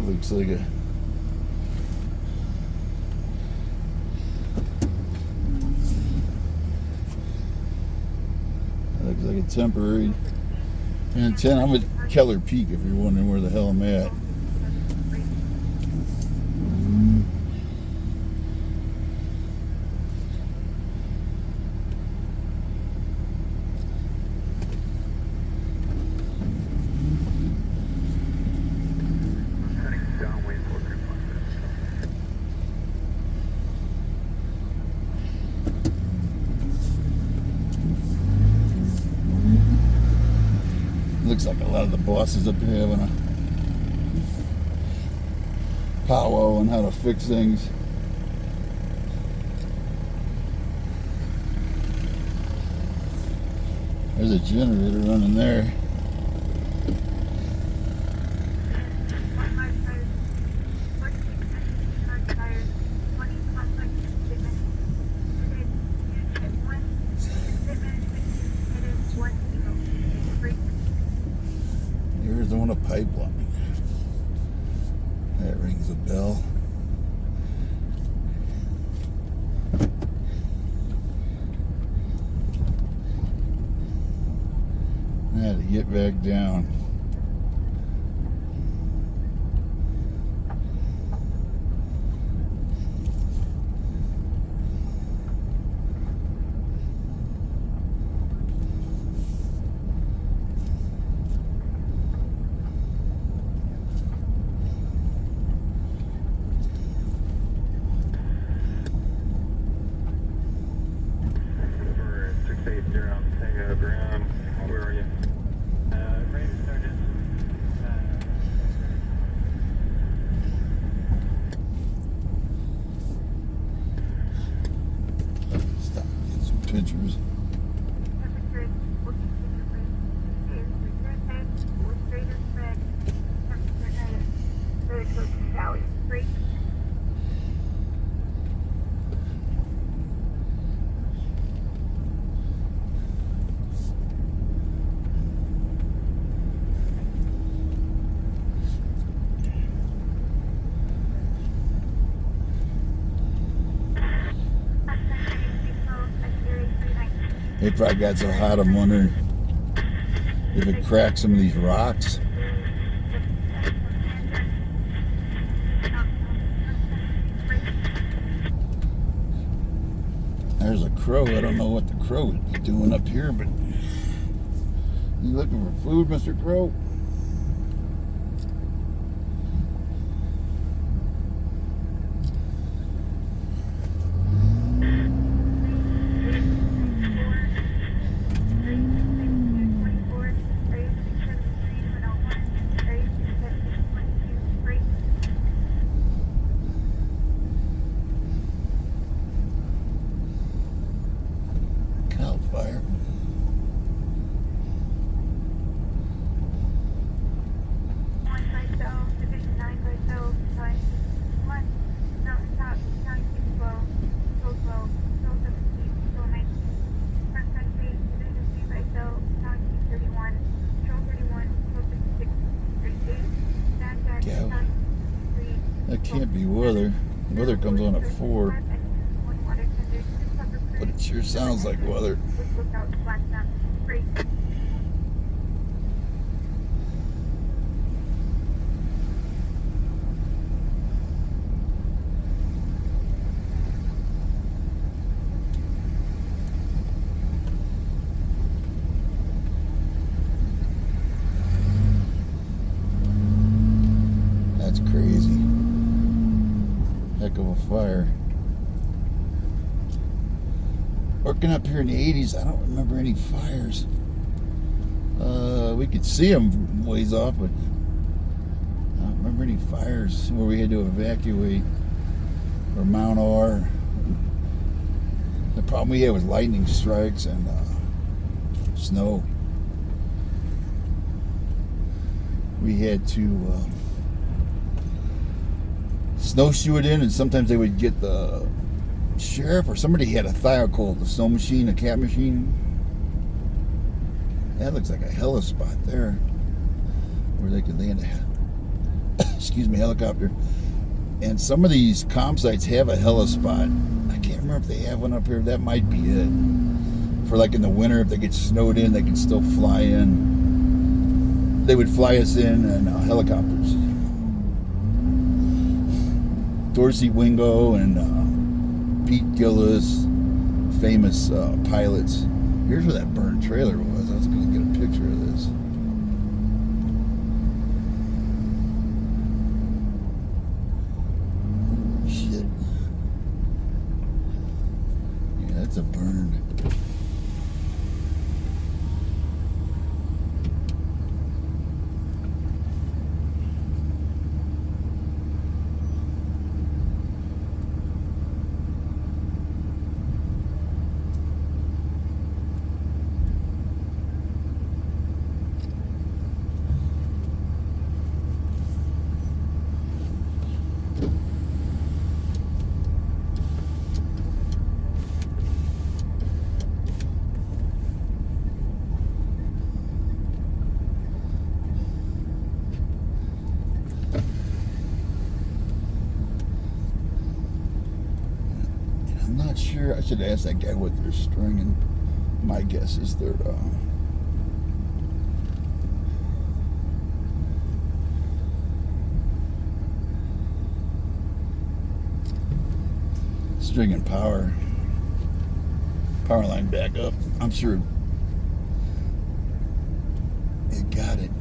looks like a... That looks like a temporary antenna. I'm at Keller Peak if you're wondering where the hell I'm at. Looks like a lot of the bosses up here having a powwow on how to fix things. There's a generator running there. Arizona pipeline. That rings a bell. Now to get back down. Where are you? Stop, get some pictures. They probably got so hot, I'm wondering if it cracked some of these rocks. There's a crow. I don't know what the crow would be doing up here, but you looking for food, Mr. Crow? Fire. That can't be weather. Weather comes on at 4. But it sure sounds like weather. That's crazy. Heck of a fire. Working up here in the 80s, I don't remember any fires. We could see them ways off, but I don't remember any fires where we had to evacuate or Mount R. The problem we had was lightning strikes and snow. We had to snowshoe it in, and sometimes they would get the sheriff or somebody had a thiocoal, the snow machine, a cat machine. That looks like a hella spot there where they could land a helicopter. And some of these campsites have a heli spot. I can't remember if they have one up here. That might be it. For like in the winter, if they get snowed in, they can still fly in. They would fly us in helicopters. Dorsey Wingo and Pete Gillis, famous pilots. Here's where that burned trailer was. I was going to get a picture of this. Shit. Yeah, that's a burn. I'm not sure. I should ask that guy what they're stringing. My guess is they're stringing power line back up. I'm sure it got it.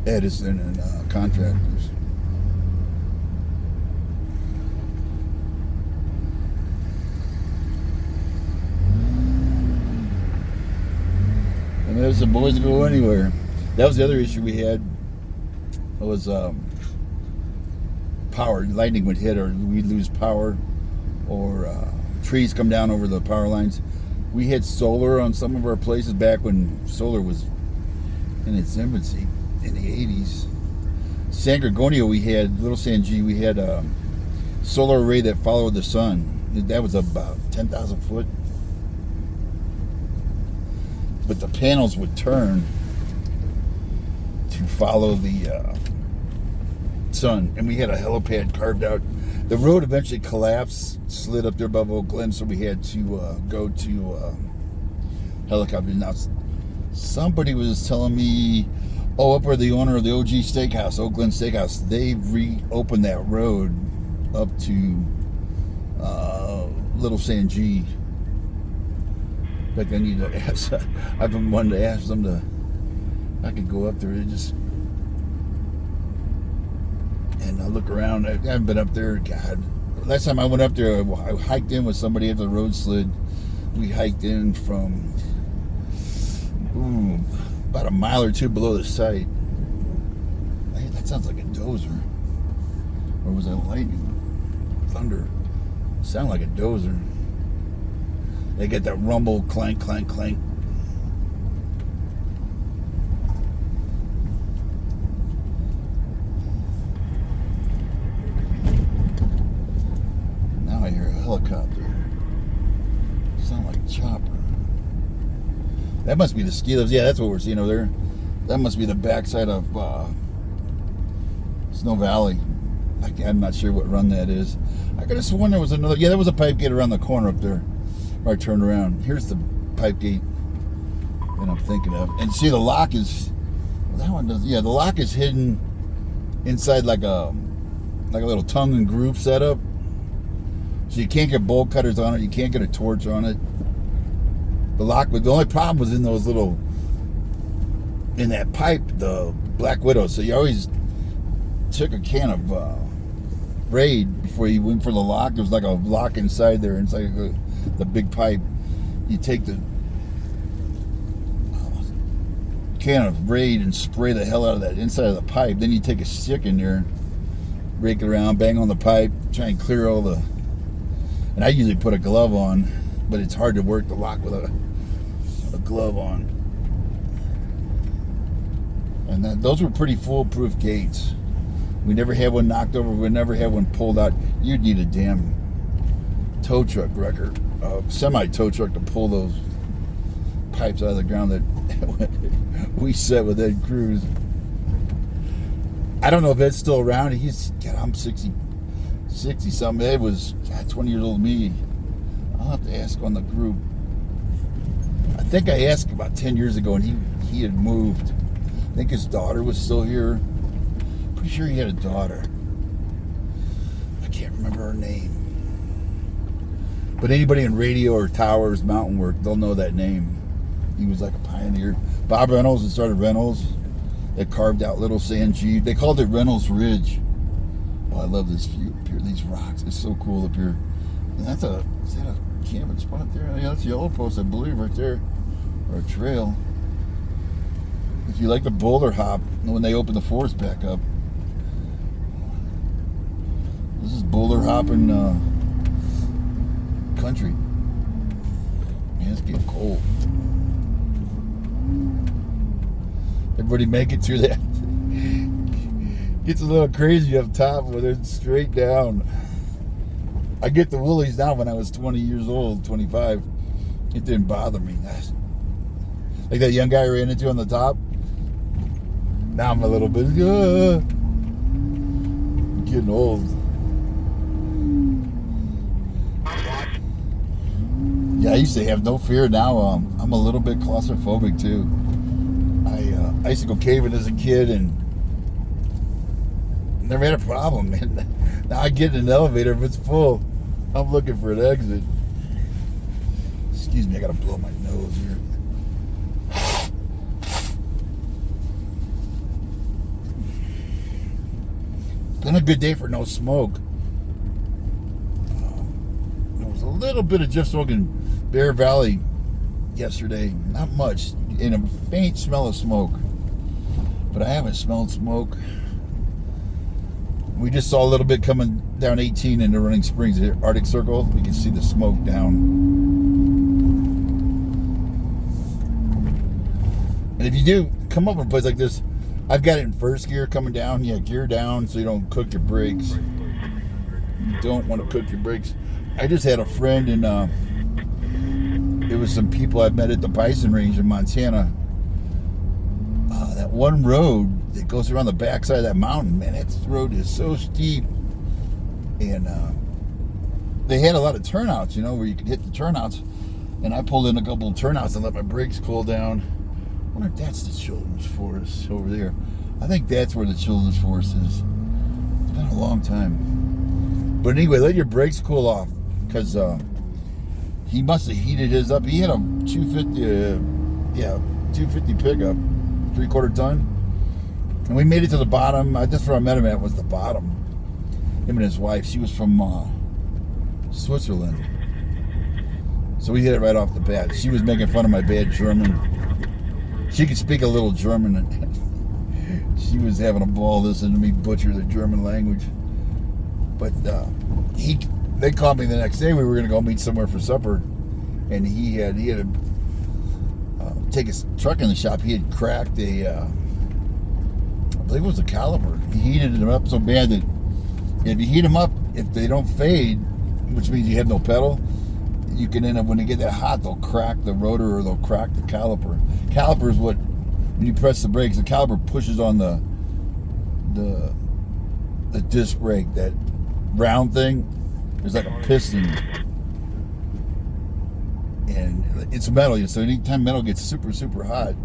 Edison and contractors. And there's some boys that go anywhere. That was the other issue we had. It was power. Lightning would hit, or we'd lose power, or trees come down over the power lines. We had solar on some of our places back when solar was in its infancy. In the 80s, San Gorgonio, we had Little San G. We had a solar array that followed the sun. That was about 10,000 foot, but the panels would turn to follow the sun, and we had a helipad carved out. The road eventually collapsed, slid up there above Oak Glen, so we had to go to helicopters. Now, somebody was telling me, up where the owner of the OG Steakhouse, Oak Glen Steakhouse, they reopened that road up to Little San G. But I need to ask. I've been wanting to ask them to. I could go up there and I look around. I haven't been up there. God, last time I went up there, I hiked in with somebody after the road slid. We hiked in from about a mile or two below the site. Hey, that sounds like a dozer. Or was that lightning? Thunder. Sound like a dozer. They get that rumble, clank, clank, clank. Now I hear a helicopter. Sound like a chopper. That must be the ski lifts. Yeah, that's what we're seeing over there. That must be the backside of Snow Valley. I'm not sure what run that is. I could have sworn there was another. Yeah, there was a pipe gate around the corner up there where I turned around. Here's the pipe gate that I'm thinking of. And see, the lock is. That one does. Yeah, the lock is hidden inside like a little tongue and groove setup. So you can't get bolt cutters on it. You can't get a torch on it. The lock, the only problem was in those little, in that pipe, the Black Widow. So you always took a can of Raid before you went for the lock. There was like a lock inside there, inside the big pipe. You take the can of Raid and spray the hell out of that inside of the pipe. Then you take a stick in there, rake it around, bang on the pipe, try and clear all the. And I usually put a glove on, but it's hard to work the lock with a glove on. And those were pretty foolproof gates. We never had one knocked over. We never had one pulled out. You'd need a damn tow truck record, semi tow truck to pull those pipes out of the ground that we set with Ed Cruz. I don't know if Ed's still around. I'm 60 something. Ed was 20 years old than me. I'll have to ask on the group. I think I asked about 10 years ago, and he had moved. I think his daughter was still here. Pretty sure he had a daughter. I can't remember her name. But anybody in radio or towers, mountain work, they'll know that name. He was like a pioneer. Bob Reynolds that started Reynolds. That carved out Little Sand G. They called it Reynolds Ridge. Oh, I love this view up here. These rocks. It's so cool up here. And is that a camping spot there? Yeah, that's the Yellow Post, I believe, right there. Or a trail. If you like the boulder hop, when they open the forest back up. This is boulder hopping country. Man, it's getting cold. Everybody make it through that. Gets a little crazy up top when it's straight down. I get the woolies now. When I was 20 years old, 25, it didn't bother me. Like that young guy I ran into on the top. Now I'm a little bit, getting old. Yeah, I used to have no fear. Now I'm a little bit claustrophobic too. I used to go caving as a kid and never had a problem, man. Now I get in an elevator, if it's full, I'm looking for an exit. Excuse me, I gotta blow my nose here. Been a good day for no smoke. There was a little bit of just smoke in Bear Valley yesterday. Not much. And a faint smell of smoke. But I haven't smelled smoke. We just saw a little bit coming down 18 into Running Springs, the Arctic Circle. We can see the smoke down. And if you do come up in a place like this, I've got it in first gear coming down. Yeah, gear down so you don't cook your brakes. You don't want to cook your brakes. I just had a friend and it was some people I met at the bison range in Montana. That one road that goes around the backside of that mountain, man, that road is so steep. And they had a lot of turnouts, where you could hit the turnouts. And I pulled in a couple of turnouts and let my brakes cool down. I wonder if that's the Children's Forest over there. I think that's where the Children's Forest is. It's been a long time. But anyway, let your brakes cool off. Because he must have heated his up. He had a 250 pickup, 3/4 ton. And we made it to the bottom. That's where I met him at, was the bottom. Him and his wife. She was from Switzerland. So we hit it right off the bat. She was making fun of my bad German. She could speak a little German. She was having a ball listening to me butcher the German language. But they called me the next day. We were going to go meet somewhere for supper. And he had to take his truck in the shop. He had cracked I believe it was a caliper. He heated them up so bad that if you heat them up, if they don't fade, which means you have no pedal, you can end up, when they get that hot, they'll crack the rotor or they'll crack the caliper. Caliper is what, when you press the brakes, the caliper pushes on the disc brake, that round thing. There's like a piston. And it's metal, so anytime metal gets super, super hot,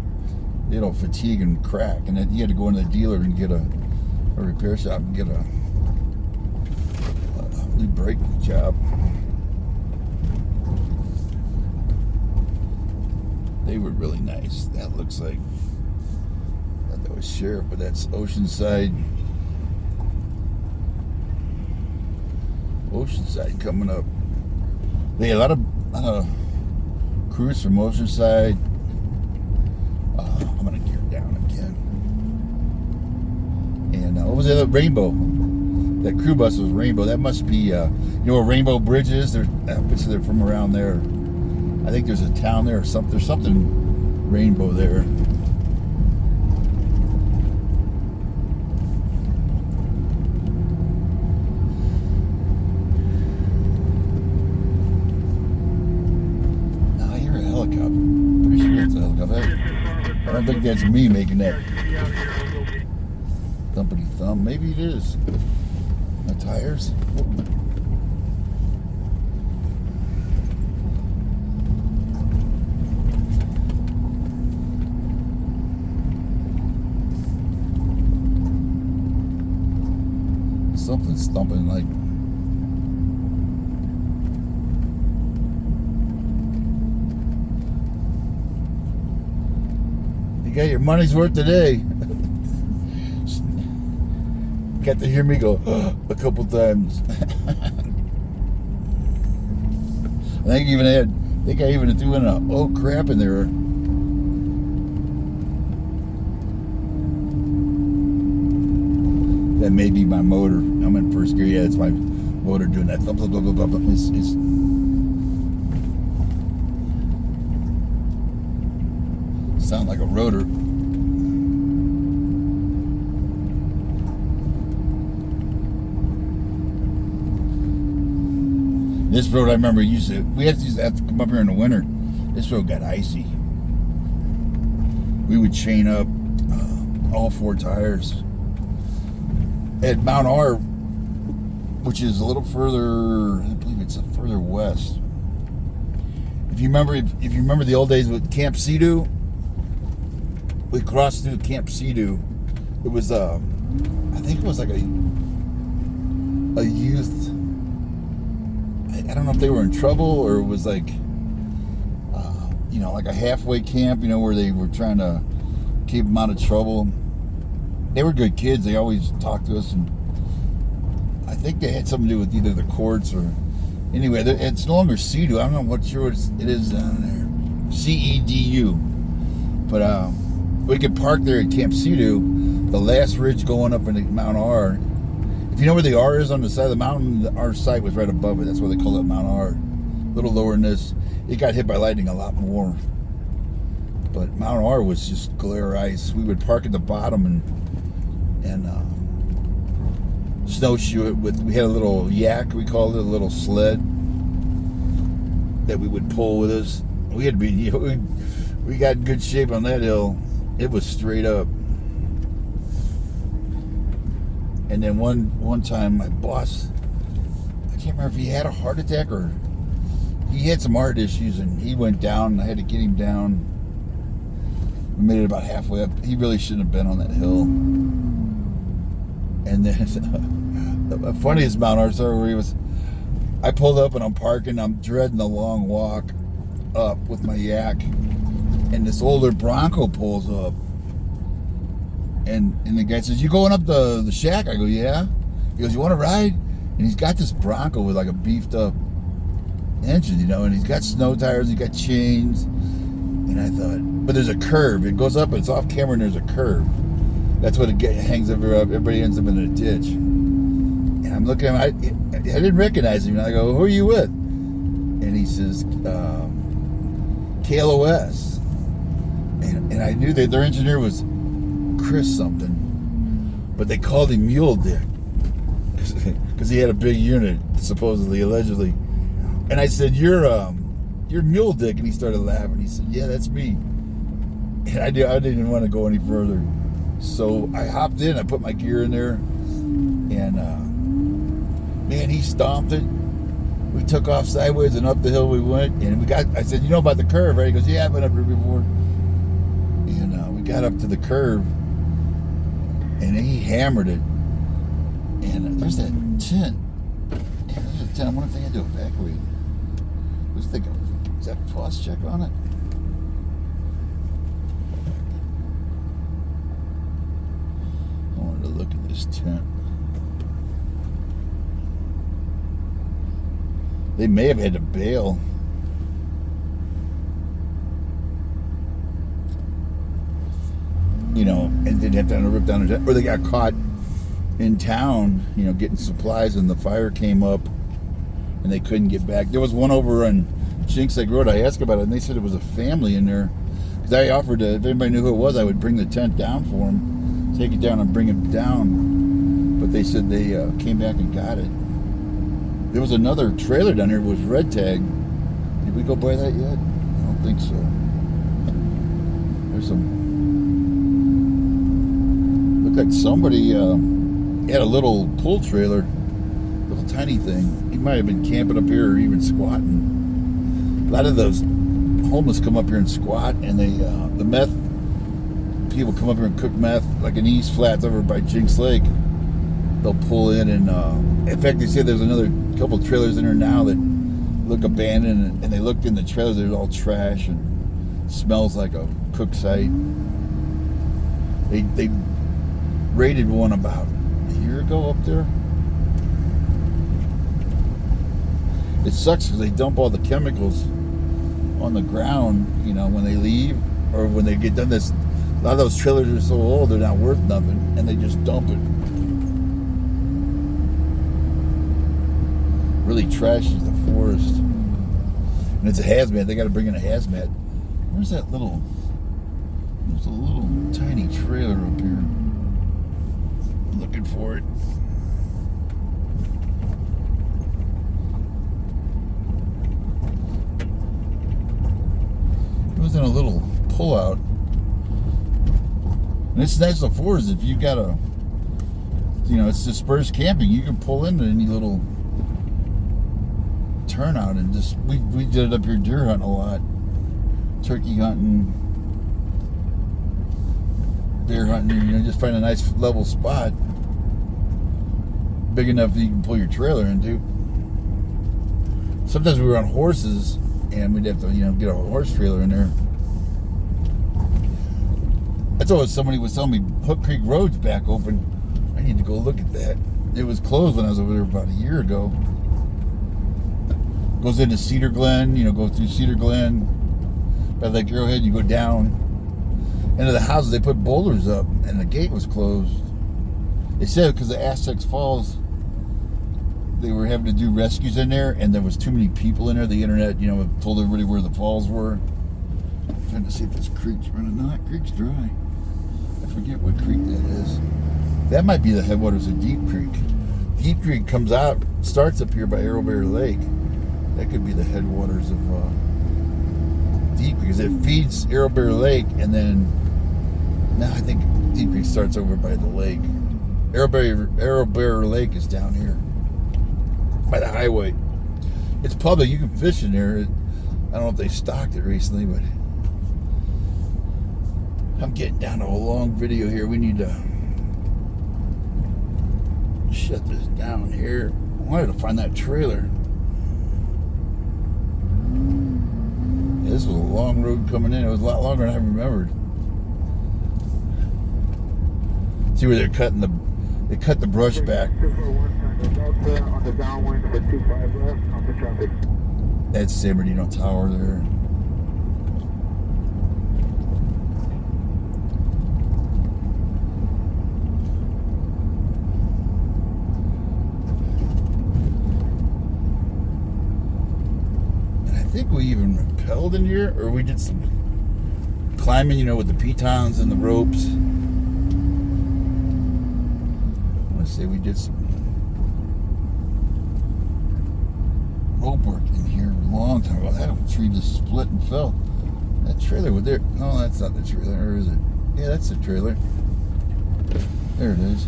it'll fatigue and crack. And then you had to go into the dealer and get a repair shop and get a new brake job. They were really nice. That looks like, I thought that was Sheriff, but that's Oceanside. Oceanside coming up. They had a lot of crews from Oceanside. I'm gonna gear down again. And what was the other? Rainbow. That crew bus was Rainbow. That must be, where Rainbow Bridge is? I bet they're from around there. I think there's a town there or something. There's something Rainbow there. I don't think that's me making that thumpity thump. Maybe it is. My tires. Something's thumping like. You got your money's worth today. Got to hear me go a couple times. I think I even threw in a oh crap in there. That may be my motor. I'm in first gear. Yeah, it's my motor doing that. Thump, thump, thump, thump, thump. It's sound like a rotor. This road, I remember, we have to come up here in the winter. This road got icy. We would chain up all 4 tires. At Mount R, which is a little further, I believe it's further west. If you remember the old days with Camp Sea-Doo, we crossed through Camp Sea-Doo. It was I think it was like a youth. I don't know if they were in trouble or it was like, like a halfway camp, where they were trying to keep them out of trouble. They were good kids. They always talked to us, and I think they had something to do with either the courts or... Anyway, it's no longer Sea-Doo. I don't know what sure it is down there. CEDU. But we could park there at Camp Sea-Doo, the last ridge going up into Mount R. If you know where the R is on the side of the mountain, our site was right above it. That's why they call it Mount R. A little lower than this. It got hit by lightning a lot more. But Mount R was just glare ice. We would park at the bottom and snowshoe it with. We had a little yak, we called it, a little sled that we would pull with us. We had to be, we got in good shape on that hill. It was straight up. And then one time, my boss, I can't remember if he had a heart attack or he had some heart issues, and he went down. And I had to get him down. We made it about halfway up. He really shouldn't have been on that hill. And then the funniest Mount R story where he was, I pulled up and I'm parking. I'm dreading the long walk up with my yak, and this older Bronco pulls up. And the guy says, "You going up the shack?" I go, "Yeah." He goes, "You want to ride?" And he's got this Bronco with like a beefed up engine, and he's got snow tires, he's got chains. And I thought, but there's a curve. It goes up, and it's off camera, and there's a curve. That's what it hangs everywhere up. Everybody ends up in a ditch. And I'm looking at him. I didn't recognize him. And I go, "Who are you with?" And he says, KLOS. And I knew that their engineer was Chris something, but they called him Mule Dick because he had a big unit, supposedly, allegedly. And I said, "You're Mule Dick," and he started laughing. He said, "Yeah, that's me." And I didn't want to go any further, so I hopped in. I put my gear in there, and man, he stomped it. We took off sideways and up the hill we went, and I said, "You know about the curve, right?" He goes, "Yeah, I've been up here before." And we got up to the curve, and he hammered it. And there's that tent. Yeah, there's a tent. I wonder if they had to evacuate. Is that frost check on it? I wanted to look at this tent. They may have had to bail. And they'd have to rip down their tent. Or they got caught in town, getting supplies, and the fire came up and they couldn't get back. There was one over on Chinks Lake Road. I asked about it, and they said it was a family in there. Because I offered if anybody knew who it was, I would bring the tent down for them, take it down and bring it down. But they said they came back and got it. There was another trailer down here. It was red tag. Did we go by that yet? I don't think so. There's some. Looked like somebody had a little pull trailer, little tiny thing. He might have been camping up here or even squatting. A lot of those homeless come up here and squat, and they the meth people come up here and cook meth, like in East Flats over by Jinx Lake. They'll pull in, and in fact, they say there's another couple trailers in there now that look abandoned, and they looked in the trailers, they're all trash and smells like a cook site. They raided one about a year ago up there. It sucks because they dump all the chemicals on the ground, you know, when they leave or when they get done. A lot of those trailers are so old, they're not worth nothing, and they just dump it. Really trashes the forest. And it's a hazmat. They got to bring in a hazmat. Where's that little? There's a little tiny trailer up here. I'm looking for it. It was in a little pullout. And it's nice of forest if you got a, you know, it's dispersed camping. You can pull into any little turnout and just we did it up here deer hunting a lot, turkey hunting, deer hunting. You know, just find a nice level spot, big enough that you can pull your trailer into. Sometimes we were on horses and we'd have to, you know, get a horse trailer in there. That's always somebody was telling me Hook Creek Road's back open. I need to go look at that. It was closed when I was over there about a year ago. Goes into Cedar Glen, you know, go through Cedar Glen, by Lake Arrowhead, you go down into the houses. They put boulders up, and the gate was closed. They said because the Aztecs Falls, they were having to do rescues in there, and there was too many people in there. The internet, you know, told everybody where the falls were. I'm trying to see if this creek's running. No, that creek's dry. I forget what creek that is. That might be the headwaters of Deep Creek. Deep Creek comes out, starts up here by Arrowberry Lake. That could be the headwaters of Deep Creek, because it feeds Arrowberry Lake, and then now I think Deep Creek starts over by the lake. Arrowberry Lake is down here by the highway. It's public. You can fish in there. I don't know if they stocked it recently, but I'm getting down to a long video here. We need to shut this down here. I wanted to find that trailer. This was a long road coming in. It was a lot longer than I remembered. See where they're cutting they cut the brush back. On the downwind for 25 left on the traffic. That's San Bernardino Tower there. And I think we even rappelled in here, or we did some climbing, you know, with the pitons and the ropes. I want to say we did some rope work in here a long time ago. That tree just split and fell. That trailer was there. No, that's not the trailer. Or is it? Yeah, that's the trailer. There it is.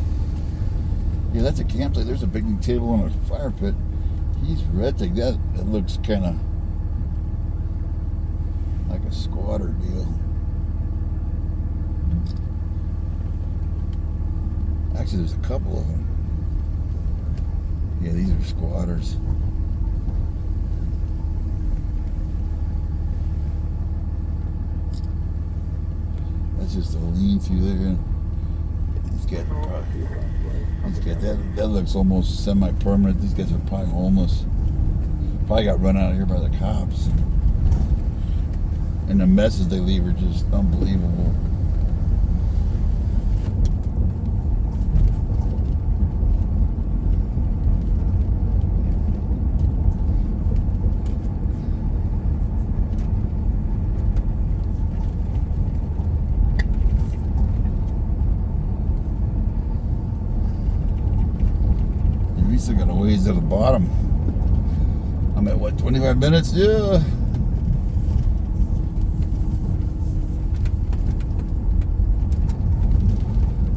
Yeah, that's a campsite. There's a picnic table and a fire pit. He's red. That looks kind of like a squatter deal. Actually, there's a couple of them. Yeah, these are squatters. That's just a lean-to there. He's got that looks almost semi-permanent. These guys are probably homeless. Probably got run out of here by the cops. And the messes they leave are just unbelievable. We still got a ways to the bottom. I'm at what, 25 minutes? Yeah.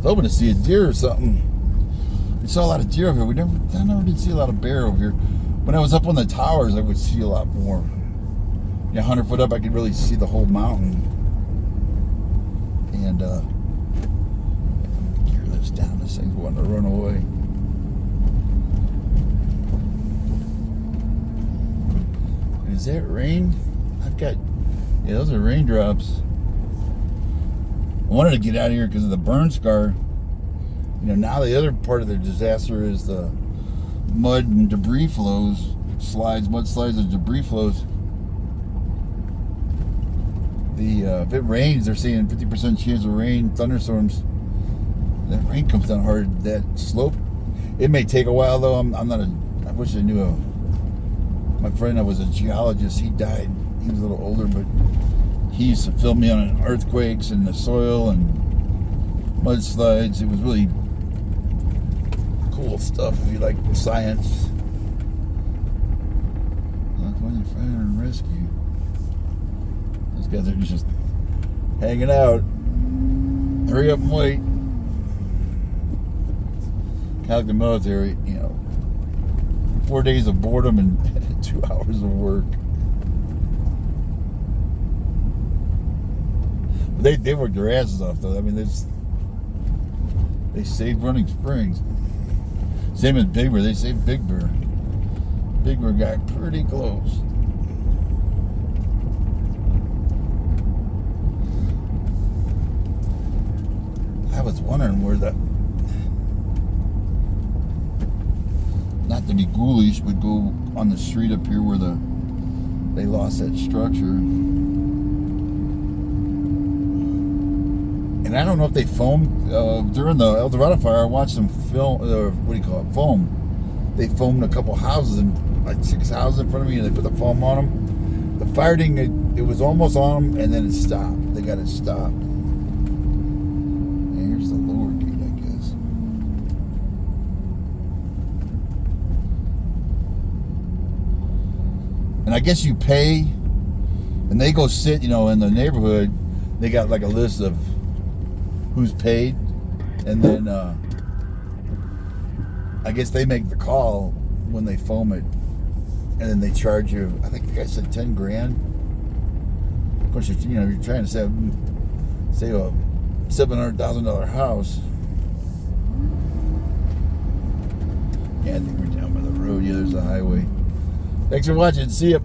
hoping to see a deer or something. We saw a lot of deer over here. I never did see a lot of bear over here. When I was up on the towers, I would see a lot more. 100 foot up, I could really see the whole mountain. And gear this down. This thing's wanting to run away. Is that rain? Yeah, those are raindrops. I wanted to get out of here because of the burn scar. Now the other part of the disaster is the mud and debris flows, mud slides and debris flows. If it rains, they're saying 50% chance of rain, thunderstorms. That rain comes down hard. That slope, it may take a while though. I wish I knew my friend that was a geologist. He died. He was a little older, but he used to film me on earthquakes and the soil and mudslides. It was really cool stuff if you like science. Like when you fire and rescue. Those guys are just hanging out. Hurry up and wait. Kind of like the military, 4 days of boredom and 2 hours of work. They worked their asses off though. I mean, they saved Running Springs. Same as Big Bear. They saved Big Bear. Big Bear got pretty close. I was wondering where not to be ghoulish, but go on the street up here where they lost that structure. And I don't know if they foamed during the El Dorado fire. I watched them film, foam. They foamed a couple houses, like 6 houses in front of me, and they put the foam on them. The fire didn't, it was almost on them, and then it stopped. They got it stopped. And here's the lower gate, I guess. And I guess you pay, and they go sit, in the neighborhood. They got like a list of who's paid, and then I guess they make the call when they foam it, and then they charge you. I think the guy said 10 grand. Of course, you're trying to save a $700,000 house. Yeah, I think we're down by the road. Yeah, there's a highway. Thanks for watching. See ya.